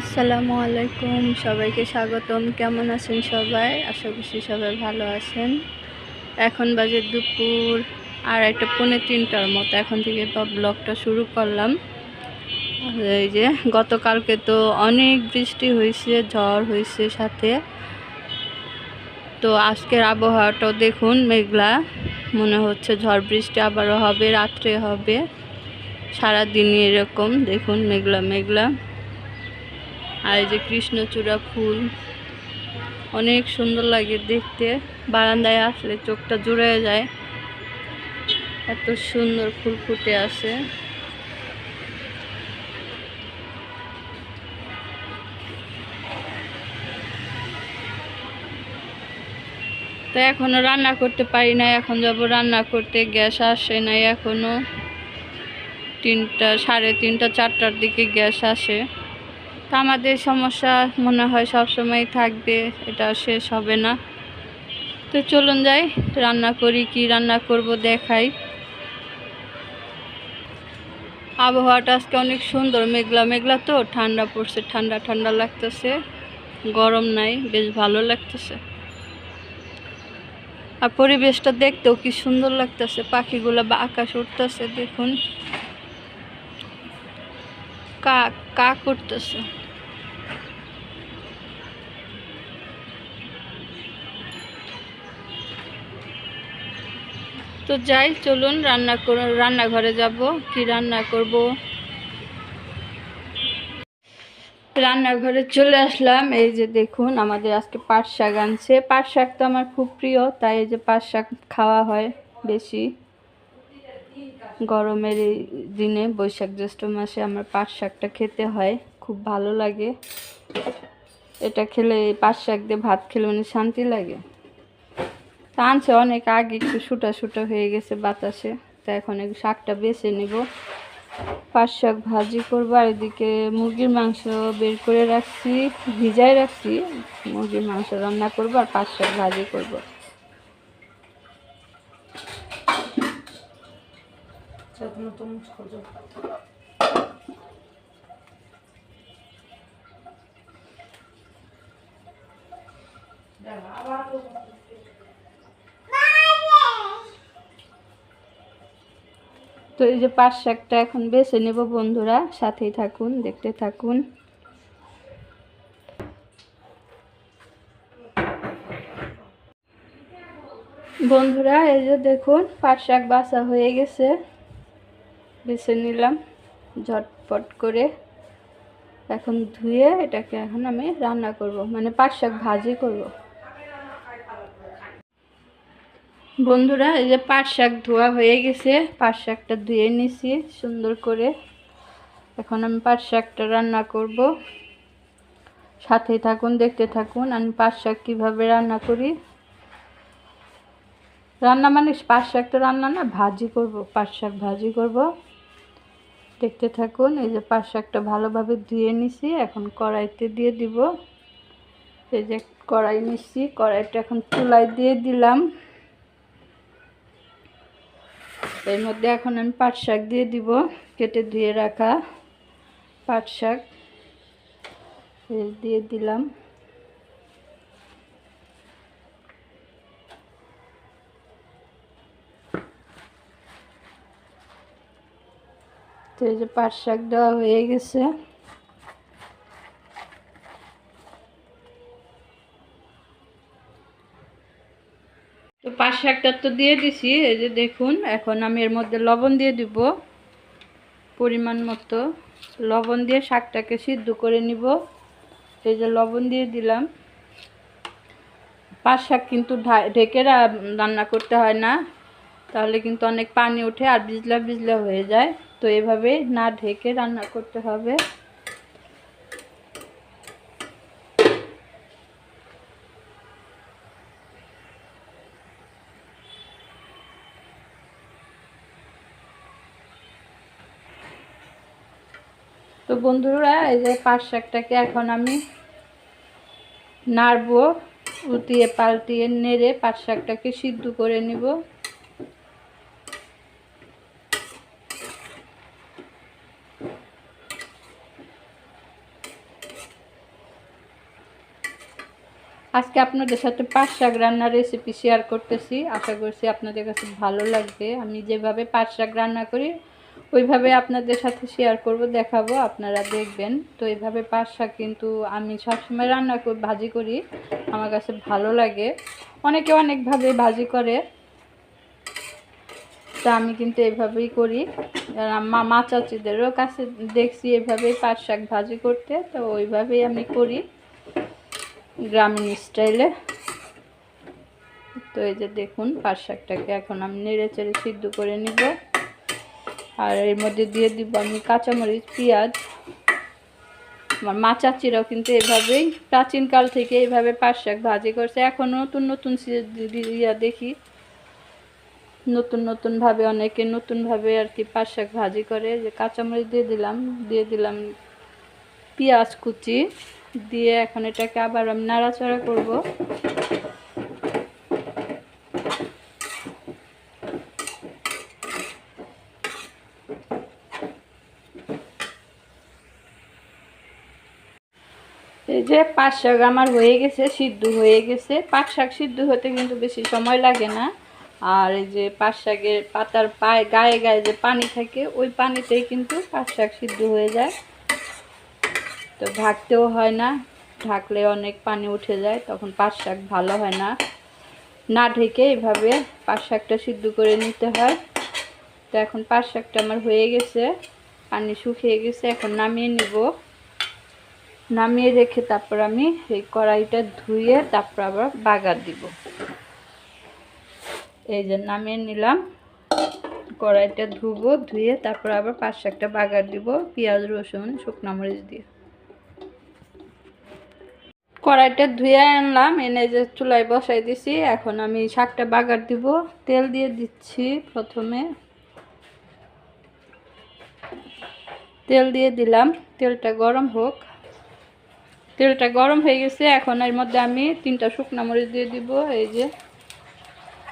আসসালামু আলাইকুম, সবাইকে স্বাগতম। কেমন আছেন সবাই? আশা করছি সবাই ভালো আছেন। এখন বাজে দুপুর 2:30 পৌনে 3টার মতো। এখন থেকে ব্লগটা শুরু করলাম। এই যে গতকালকে তো অনেক বৃষ্টি হয়েছে, ঝড় হয়েছে সাথে। তো আজকের আবহাওয়াটাও দেখুন মেঘলা, মনে হচ্ছে ঝড় বৃষ্টি আবারও হবে, রাত্রে হবে, সারাদিনই এরকম দেখুন মেঘলা মেঘলা। আর এই যে কৃষ্ণচূড়া ফুল অনেক সুন্দর লাগে দেখতে, বারান্দায় আসলে চোখটা জুড়ে যায়, এত সুন্দর ফুল ফুটে আছে। তো এখনো রান্না করতে পারি না, এখন যাব রান্না করতে। গ্যাস আসে নাই এখনো, 3টা, 3:30, 4টার দিকে গ্যাস আসে। তো আমাদের সমস্যা মনে হয় সবসময় থাকবে, এটা শেষ হবে না। তো চলুন যাই, রান্না করি, কি রান্না করব দেখাই। আবহাওয়াটা আজকে অনেক সুন্দর, মেঘলা মেঘলা, তো ঠান্ডা পড়ছে, ঠান্ডা ঠান্ডা লাগতেছে, গরম নাই, বেশ ভালো লাগতেছে। আর পরিবেশটা দেখতেও কি সুন্দর লাগতেছে, পাখিগুলো বা আকাশ উঠতেছে দেখুন, কা কা করতেছে। তো যাই, চলুন রান্নাঘরে যাব, কি রান্না করব। রান্নাঘরে চলে আসলাম। এই যে দেখুন আমাদের আজকে পাট শাক আনছে। পাট শাক তো আমার খুব প্রিয়, তাই এই যে পাট শাক খাওয়া হয় বেশি গরমের এই দিনে, বৈশাখ জ্যৈষ্ঠ মাসে আমার পাট শাকটা খেতে হয়, খুব ভালো লাগে। এটা খেলে, পাট শাক দিয়ে ভাত খেলে মানে শান্তি লাগে। তা আনছে অনেক আগে, একটু শুটা শুটা হয়ে গেছে বাতাসে। তা এখন এই শাকটা বেছে নেব, পাট শাক ভাজি করবো। আর এদিকে মুরগির মাংস বের করে রাখছি, ভিজায় রাখছি। মুরগির মাংস রান্না করবো আর পাট শাক ভাজি করবো। তো এই যে পাট শাকটা এখন বেছে নেব বন্ধুরা, সাথেই থাকুন, দেখতে থাকুন। বন্ধুরা এই যে দেখুন পাট শাক বাছা হয়ে গেছে, বেছে নিলাম ঝটপট করে। এখন ধুয়ে এটাকে এখন আমি রান্না করব, মানে পাট শাক ভাজি করব। বন্ধুরা এই যে পাট শাক ধোয়া হয়ে গেছে, পাট শাকটা ধুয়ে নিছি সুন্দর করে। এখন আমি পাট শাকটা রান্না করব, সাথেই থাকুন, দেখতে থাকুন আমি পাট শাক কীভাবে রান্না করি। রান্না মানে পাট শাক তো রান্না না, ভাজি করব, পাট শাক ভাজি করব, দেখতে থাকুন। এই যে পাট শাকটা ভালোভাবে ধুয়ে নিছি, এখন কড়াইতে দিয়ে দিব। এই যে কড়াই নিচ্ছি, কড়াইটা এখন চুলায় দিয়ে দিলাম। এর মধ্যে এখন আমি পাট শাক দিয়ে দিব, কেটে ধুয়ে রাখা পাট শাক দিয়ে দিলাম। তো এই যে পাট শাক দেওয়া হয়ে গেছে। তো পাট শাকটা তো দিয়ে দিছি, এই যে দেখুন। এখন আমি এর মধ্যে লবণ দিয়ে দিব পরিমাণ মতো। লবণ দিয়ে শাকটাকে সিদ্ধ করে নিব। এই যে লবণ দিয়ে দিলাম। পাট শাক কিন্তু ঢেকে রান্না করতে হয় না, তাহলে কিন্তু অনেক পানি ওঠে আর ভিজলা ভিজলা হয়ে যায়। তো এভাবে না ঢেকে রান্না করতে হবে। তো বন্ধুরা এই যে পাট শাকটাকে এখন আমি নাড়বো, উল্টিয়ে পাল্টিয়ে নেড়ে পাট শাকটাকে সিদ্ধ করে নিব। আজকে আপনাদের সাথে পাট শাক রান্নার রেসিপি শেয়ার করতেছি। আশা করছি আপনাদের কাছে ভালো লাগবে। আমি যেভাবে পাট শাক রান্না করি ওইভাবে আপনাদের সাথে শেয়ার করব, দেখাবো, আপনারা দেখবেন। তো এইভাবে পাট শাক কিন্তু আমি সবসময় রান্না করি, ভাজি করি, আমার কাছে ভালো লাগে। অনেকে অনেকভাবে ভাজি করে, তা আমি কিন্তু এইভাবেই করি। মা চাচিদেরও কাছে দেখছি এইভাবেই পাট শাক ভাজি করতে, তো ওইভাবেই আমি করি গ্রামীণ স্টাইলে। তো এই যে দেখুন, পাট শাকটাকে এখন আমি নেড়ে চেড়ে সিদ্ধ করে নিব। আর এর মধ্যে দিয়ে দিব আমি কাঁচামরিচ, পেঁয়াজ। আমার মা চাচিরাও কিন্তু এভাবেই প্রাচীনকাল থেকে এইভাবে পাট শাক ভাজি করছে। এখন নতুন নতুন দেখি নতুন নতুনভাবে অনেকে নতুনভাবে আর কি পাট শাক ভাজি করে। যে কাঁচামরিচ দিয়ে দিলাম পেঁয়াজ কুচি দিয়ে এখন এটাকে আবার আমি নাড়াচাড়া করব। এই যে পাট শাক আমার হয়ে গেছে, সিদ্ধ হয়ে গেছে। পাট শাক সিদ্ধ হতে কিন্তু বেশি সময় লাগে না। আর এই যে পাট শাকের পাতার গায়ে গায়ে যে পানি থাকে, ওই পানিতেই কিন্তু পাট শাক সিদ্ধ হয়ে যায়। তো ঢাকতেও হয় না, ঢাকলে অনেক পানি উঠে যায়, তখন পাট শাক ভালো হয় না। না ঢেকে এইভাবে পাট শাকটা সিদ্ধ করে নিতে হয়। তো এখন পাট শাকটা আমার হয়ে গেছে, পানি শুকিয়ে গেছে। এখন নামিয়ে নিব। নামিয়ে রেখে তারপর আমি এই কড়াইটা ধুয়ে তারপর আবার বাগার দিব। এই যে নামিয়ে নিলাম, কড়াইটা ধুবো, ধুয়ে তারপর আবার পাট শাকটা বাগার দিব পেঁয়াজ, রসুন, শুকনো মরিচ দিয়ে। কড়াইটা ধুয়ে আনলাম, এনে যে চুলায় বসাই দিছি। এখন আমি শাকটা বাগার দিব। তেল দিয়ে দিচ্ছি। প্রথমে তেল দিয়ে দিলাম, তেলটা গরম হোক। তেলটা গরম হয়ে গেছে, এখন এর মধ্যে আমি 3টা শুকনো মরিচ দিয়ে দিব। এই যে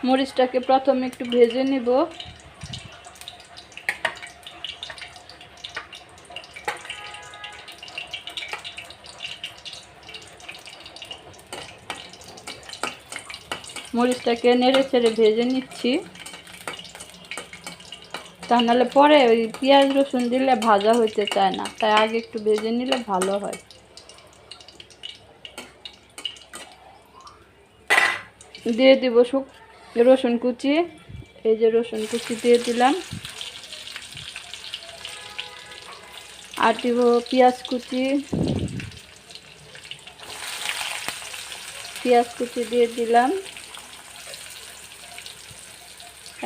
মরিচটাকে প্রথমে একটু ভেজে নিব। মরিচটাকে নেড়ে চেড়ে ভেজে নিচ্ছি, তা নাহলে পরে ওই পেঁয়াজ রসুন দিলে ভাজা হইতে চায় না, তাই আগে একটু ভেজে নিলে ভালো হয়। দিয়ে দিব রসুন কুচি। এই যে রসুন কুচি দিয়ে দিলাম। আর দিব পেঁয়াজ কুচি। পেঁয়াজ কুচি দিয়ে দিলাম।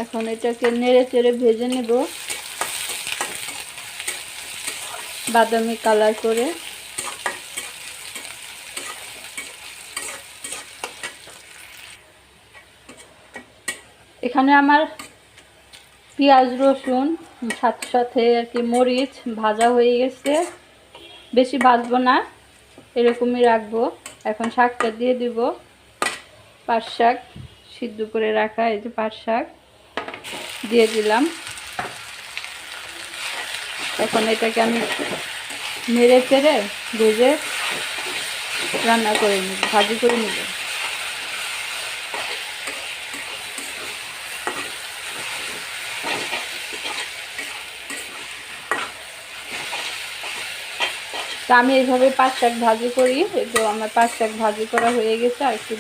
এখন এটাকে নেড়ে চেড়ে ভেজে নেব বাদামি কালার করে। এখানে আমার পেঁয়াজ রসুন সাথে সাথে আর কি মরিচ ভাজা হয়ে গেছে, বেশি ভাজবো না, এরকমই রাখবো। এখন শাকটা দিয়ে দিব, পাট শাক সিদ্ধ করে রাখা। এই যে পাট শাক দিয়ে দিলাম। এখন এটাকে আমি নেড়ে চেড়ে ভেজে রান্না করে নিব, ভাজি করে নিব। তা আমি এইভাবে পাট শাক ভাজি করি। তো আমার পাট শাক ভাজি করা হয়ে গেছে, আর একটু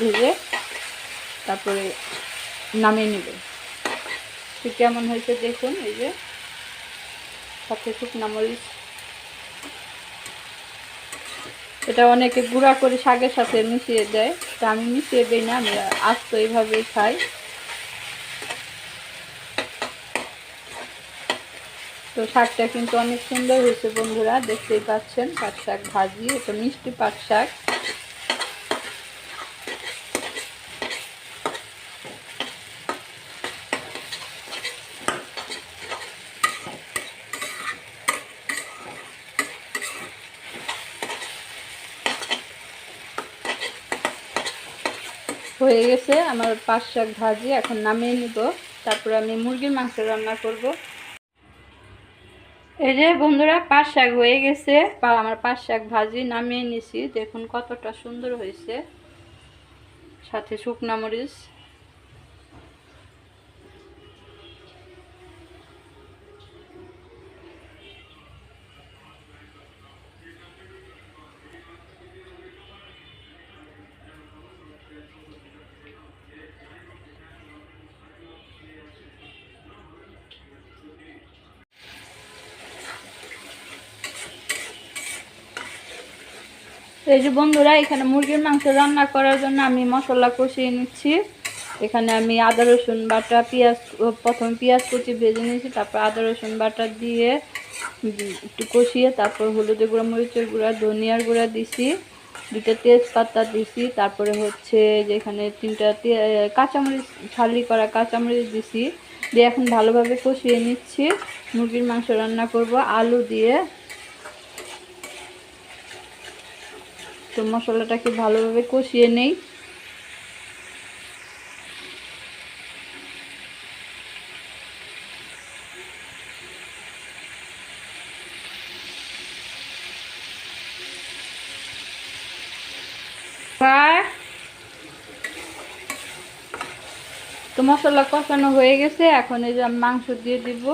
ভেজে তারপরে নামিয়ে নিব। ঠিক কেমন হয়েছে দেখুন। এই যে সাথে শুকনো মরিচ, এটা অনেকে গুঁড়া করে শাকের সাথে মিশিয়ে দেয়, তা আমি মিশিয়ে দিই না, আমি আস্ত এইভাবেই খাই। তো শাকটা কিন্তু অনেক সুন্দর হয়েছে বন্ধুরা, দেখতেই পাচ্ছেন। পাট শাক ভাজি, এটা মিষ্টি পাট শাক। হয়ে গেছে আমার পাট শাক ভাজি, এখন নামিয়ে নিব। তারপরে আমি মুরগির মাংস রান্না করব। এই যে বন্ধুরা, পাট শাক হয়ে গেছে, আমার পাট শাক ভাজি নামিয়ে নিছি। দেখুন কতটা সুন্দর হয়েছে। সাথে শুকনা মরিচ। এই যে বন্ধুরা, এখানে মুরগির মাংস রান্না করার জন্য আমি মশলা কষিয়ে নিচ্ছি। এখানে আমি আদা রসুন বাটা, প্রথমে পেঁয়াজ কুচি ভেজে নিয়েছি, তারপর আদা রসুন বাটা দিয়ে একটু কষিয়ে তারপর হলুদের গুঁড়া, মরিচের গুঁড়া, ধনিয়ার গুঁড়া দিছি, 2টা তেজপাতা দিছি, তারপরে হচ্ছে যে এখানে 3টা কাঁচামরিচ, ফালি করা কাঁচামরিচ দিছি, দিয়ে এখন ভালোভাবে কষিয়ে নিচ্ছি। মুরগির মাংস রান্না করব আলু দিয়ে। তো মশলাটাকে ভালোভাবে কষিয়ে নেই। তো মশলা কষানো হয়ে গেছে, এখন এই যে মাংস দিয়ে দিব।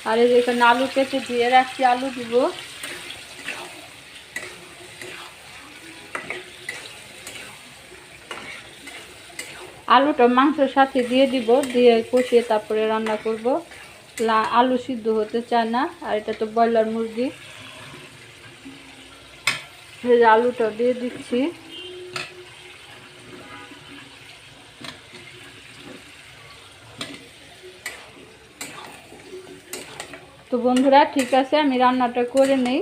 আর এই যে এখানে আলু কেটে দিয়ে রাখছি, আলু দিব। আলুটা মাংসের সাথে দিয়ে দিব, দিয়ে কষিয়ে তারপরে রান্না করব। আলু সিদ্ধ হতে চায় না, আর এটা তো ব্রয়লার মুরগি। আলুটা দিয়ে দিচ্ছি। তো বন্ধুরা ঠিক আছে, আমি রান্নাটা করে নেই,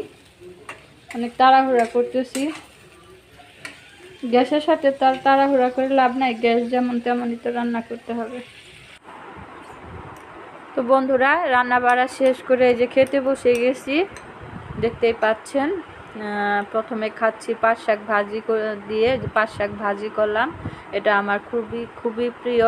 অনেক তাড়াহুড়া করতেছি। গ্যাসের সাথে তার তাড়াহুড়া করে লাভ নাই, গ্যাস যেমন তেমনই তো রান্না করতে হবে। তো বন্ধুরা রান্না বাড়া শেষ করে এই যে খেতে বসে গেছি, দেখতেই পাচ্ছেন। প্রথমে খাচ্ছি পাট শাক ভাজি দিয়ে, পাট শাক ভাজি করলাম, এটা আমার খুবই প্রিয়।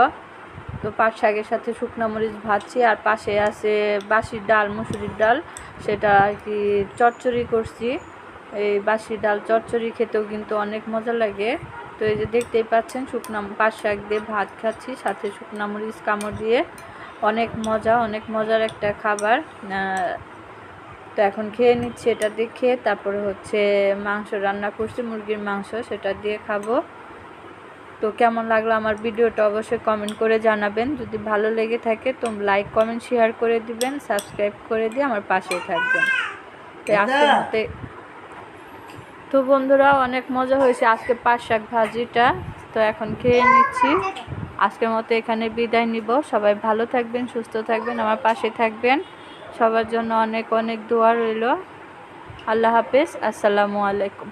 তো পাট শাকের সাথে শুকনো মরিচ ভাজছি, আর পাশে আছে বাসির ডাল, মুসুরির ডাল, সেটা আর কি চচ্চড়ি করছি। এই বাসি ডাল চচ্চড়ি খেতেও কিন্তু অনেক মজা লাগে। তো এই যে দেখতেই পাচ্ছেন শুকনো পাট শাক দিয়ে ভাত খাচ্ছি, সাথে শুকনো মরিচ কামড় দিয়ে, অনেক মজার একটা খাবার। তো এখন খেয়ে নিচ্ছি, এটা দিয়ে খেয়ে তারপরে হচ্ছে মাংস রান্না করছি, মুরগির মাংস, সেটা দিয়ে খাবো। তো কেমন লাগলো আমার ভিডিওটা অবশ্যই কমেন্ট করে জানাবেন। যদি ভালো লেগে থাকে তো লাইক, কমেন্ট, শেয়ার করে দিবেন, সাবস্ক্রাইব করে দিয়ে আমার পাশেই থাকবেন। তো আজকের মতে তো বন্ধুরা অনেক মজা হয়েছে আজকে পাট শাক ভাজিটা। তো এখন খেয়ে নিচ্ছি। আজকের মতো এখানে বিদায় নিব। সবাই ভালো থাকবেন, সুস্থ থাকবেন, আমার পাশে থাকবেন। সবার জন্য অনেক দোয়া রইল। আল্লাহ হাফেজ, আসসালামু আলাইকুম।